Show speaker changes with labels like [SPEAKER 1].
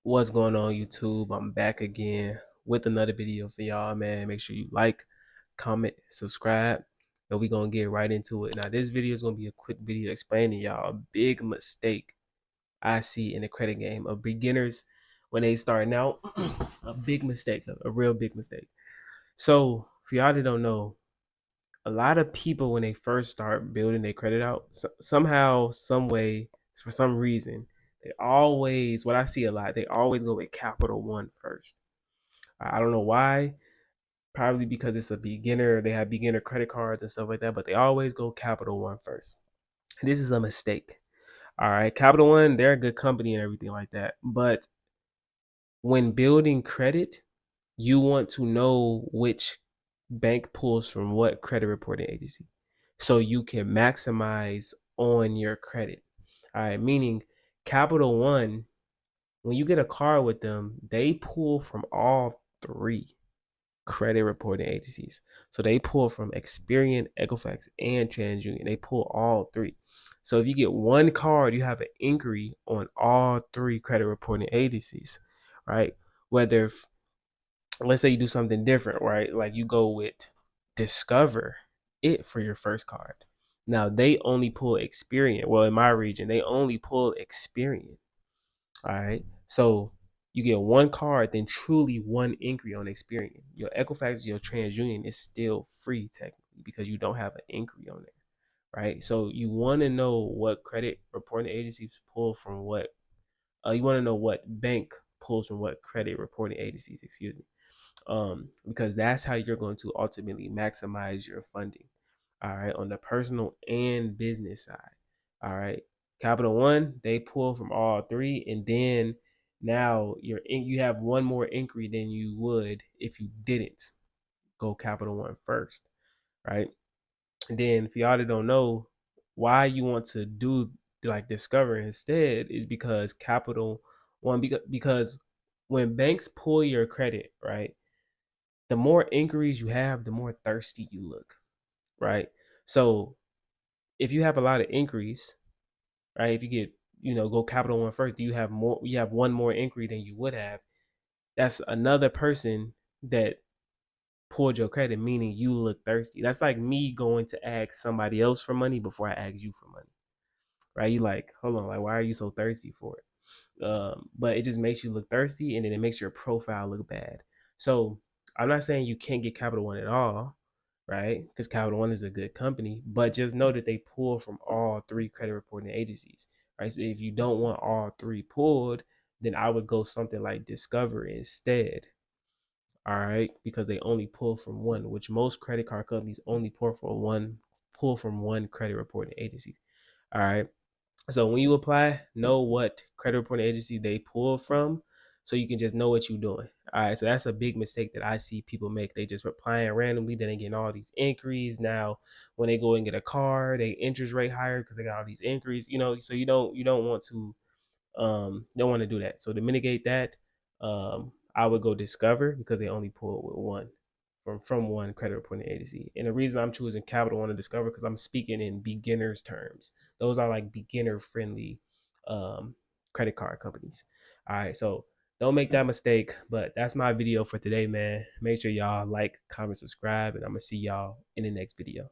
[SPEAKER 1] What's going on, YouTube? I'm back again with another video for y'all, man. Make sure you like, comment, subscribe, and we're gonna get right into it. Now, this video is gonna be a quick video explaining y'all a big mistake I see in the credit game of beginners when they starting out. A big mistake, a real big mistake. So, for y'all that don't know, a lot of people when they first start building their credit out, somehow, some way, for some reason, they always, what I see a lot, they always go with Capital One first. I don't know why. Probably because it's a beginner, they have beginner credit cards and stuff like that, but they always go Capital One first. This is a mistake. All right, Capital One, they're a good company and everything like that, but when building credit, you want to know which bank pulls from what credit reporting agency so you can maximize on your credit. All right, meaning Capital One, when you get a card with them, they pull from all three credit reporting agencies. So they pull from Experian, Equifax, and TransUnion. They pull all three. So if you get one card, you have an inquiry on all three credit reporting agencies, right? Whether let's say you do something different, right? Like you go with Discover it for your first card. Now they only pull Experian. Well, in my region, they only pull Experian. All right. So you get one card, then truly one inquiry on Experian. Your Equifax, your TransUnion is still free technically because you don't have an inquiry on there. Right. So you want to know what credit reporting agencies pull from what. You want to know what bank pulls from what credit reporting agencies, excuse me, because that's how you're going to ultimately maximize your funding. All right, on the personal and business side. All right, Capital One, they pull from all three, and then now you have one more inquiry than you would if you didn't go Capital One first, right? And then if y'all that don't know why you want to do like Discover instead is because Capital One, because when banks pull your credit, right, the more inquiries you have, the more thirsty you look, right? So if you have a lot of inquiries, right, if you get, go Capital One first, you have more, you have one more inquiry than you would have. That's another person that pulled your credit, meaning you look thirsty. That's like me going to ask somebody else for money before I ask you for money, right? You like, hold on, like, why are you so thirsty for it? But it just makes you look thirsty, and then it makes your profile look bad. So I'm not saying you can't get Capital One at all, right? Because Capital One is a good company, but just know that they pull from all three credit reporting agencies, right? So if you don't want all three pulled, then I would go something like Discover instead, all right? Because they only pull from one, which most credit card companies only pull from one credit reporting agencies, all right? So when you apply, know what credit reporting agency they pull from so you can just know what you're doing. All right. So that's a big mistake that I see people make. They just applying randomly, then they getting all these inquiries. Now, when they go and get a car, they interest rate higher because they got all these inquiries, so you don't want to don't want to do that. So to mitigate that, I would go Discover because they only pull with one from one credit reporting agency. And the reason I'm choosing Capital One to Discover because I'm speaking in beginners terms. Those are like beginner friendly credit card companies. All right, so don't make that mistake. But that's my video for today, man. Make sure y'all like, comment, subscribe, and I'm gonna see y'all in the next video.